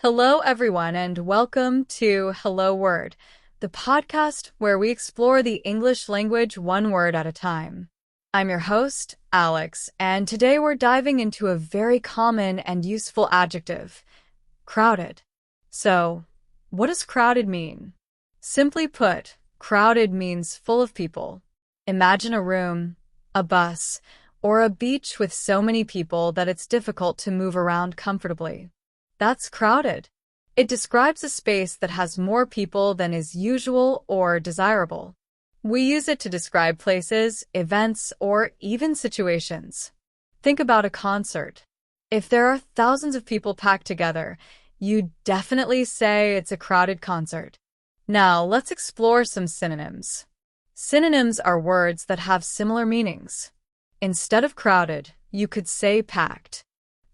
Hello, everyone, and welcome to Hello Word, the podcast where we explore the English language one word at a time. I'm your host, Alex, and today we're diving into a very common and useful adjective, crowded. So, what does crowded mean? Simply put, crowded means full of people. Imagine a room, a bus, or a beach with so many people that it's difficult to move around comfortably. That's crowded. It describes a space that has more people than is usual or desirable. We use it to describe places, events, or even situations. Think about a concert. If there are thousands of people packed together, you'd definitely say it's a crowded concert. Now, let's explore some synonyms. Synonyms are words that have similar meanings. Instead of crowded, you could say packed.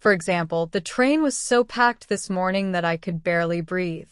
For example, the train was so packed this morning that I could barely breathe.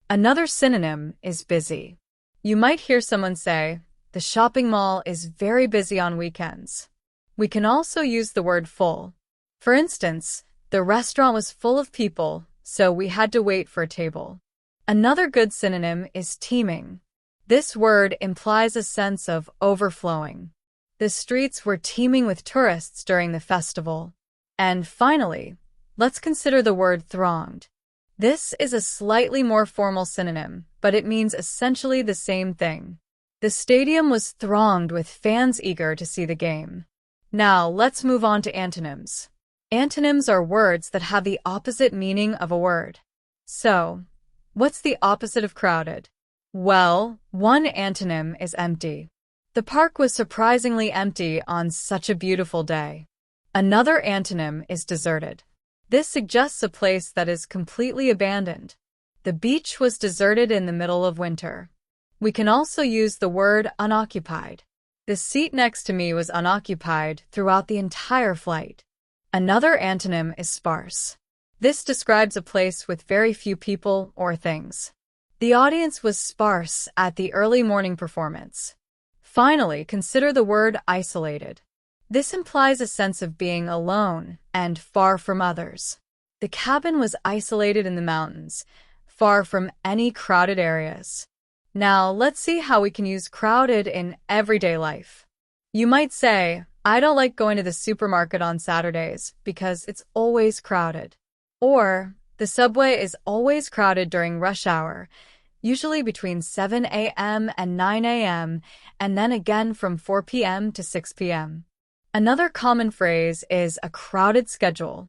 Another synonym is busy. You might hear someone say, the shopping mall is very busy on weekends. We can also use the word full. For instance, the restaurant was full of people, so we had to wait for a table. Another good synonym is teeming. This word implies a sense of overflowing. The streets were teeming with tourists during the festival. And finally, let's consider the word thronged. This is a slightly more formal synonym, but it means essentially the same thing. The stadium was thronged with fans eager to see the game. Now, let's move on to antonyms. Antonyms are words that have the opposite meaning of a word. So, what's the opposite of crowded? Well, one antonym is empty. The park was surprisingly empty on such a beautiful day. Another antonym is deserted. This suggests a place that is completely abandoned. The beach was deserted in the middle of winter. We can also use the word unoccupied. The seat next to me was unoccupied throughout the entire flight. Another antonym is sparse. This describes a place with very few people or things. The audience was sparse at the early morning performance. Finally, consider the word isolated. This implies a sense of being alone and far from others. The cabin was isolated in the mountains, far from any crowded areas. Now, let's see how we can use crowded in everyday life. You might say, I don't like going to the supermarket on Saturdays because it's always crowded. Or, the subway is always crowded during rush hour, usually between 7 a.m. and 9 a.m., and then again from 4 p.m. to 6 p.m. Another common phrase is a crowded schedule.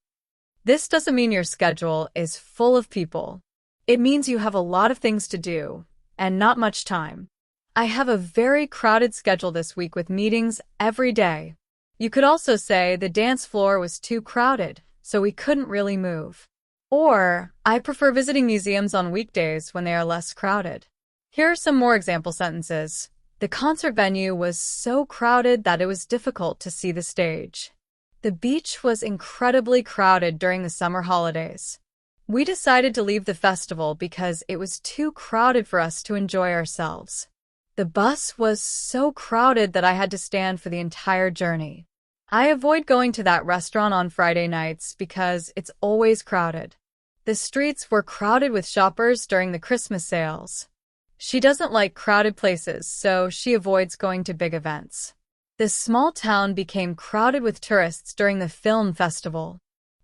This doesn't mean your schedule is full of people. It means you have a lot of things to do and not much time. I have a very crowded schedule this week with meetings every day. You could also say the dance floor was too crowded, so we couldn't really move. Or, I prefer visiting museums on weekdays when they are less crowded. Here are some more example sentences. The concert venue was so crowded that it was difficult to see the stage. The beach was incredibly crowded during the summer holidays. We decided to leave the festival because it was too crowded for us to enjoy ourselves. The bus was so crowded that I had to stand for the entire journey. I avoid going to that restaurant on Friday nights because it's always crowded. The streets were crowded with shoppers during the Christmas sales. She doesn't like crowded places, so she avoids going to big events. This small town became crowded with tourists during the film festival.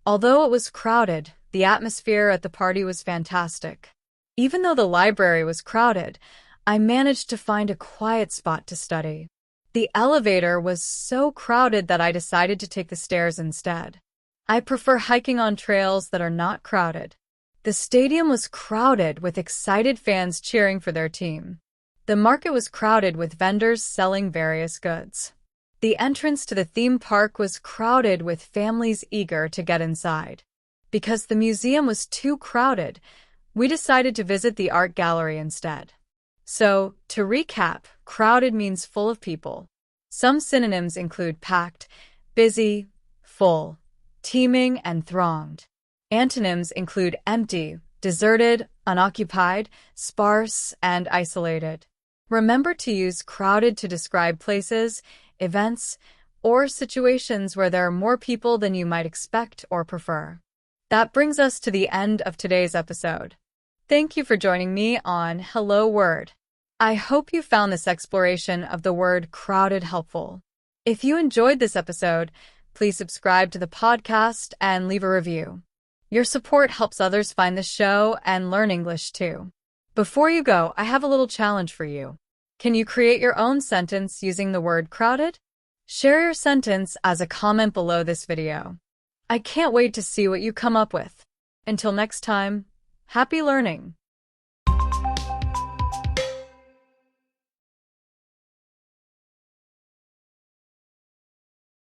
Although it was crowded, the atmosphere at the party was fantastic. Even though the library was crowded, I managed to find a quiet spot to study. The elevator was so crowded that I decided to take the stairs instead. I prefer hiking on trails that are not crowded. The stadium was crowded with excited fans cheering for their team. The market was crowded with vendors selling various goods. The entrance to the theme park was crowded with families eager to get inside. Because the museum was too crowded, we decided to visit the art gallery instead. So, to recap, crowded means full of people. Some synonyms include packed, busy, full, teeming, and thronged. Antonyms include empty, deserted, unoccupied, sparse, and isolated. Remember to use crowded to describe places, events, or situations where there are more people than you might expect or prefer. That brings us to the end of today's episode. Thank you for joining me on Hello Word. I hope you found this exploration of the word crowded helpful. If you enjoyed this episode, please subscribe to the podcast and leave a review. Your support helps others find the show and learn English too. Before you go, I have a little challenge for you. Can you create your own sentence using the word crowded? Share your sentence as a comment below this video. I can't wait to see what you come up with. Until next time, happy learning!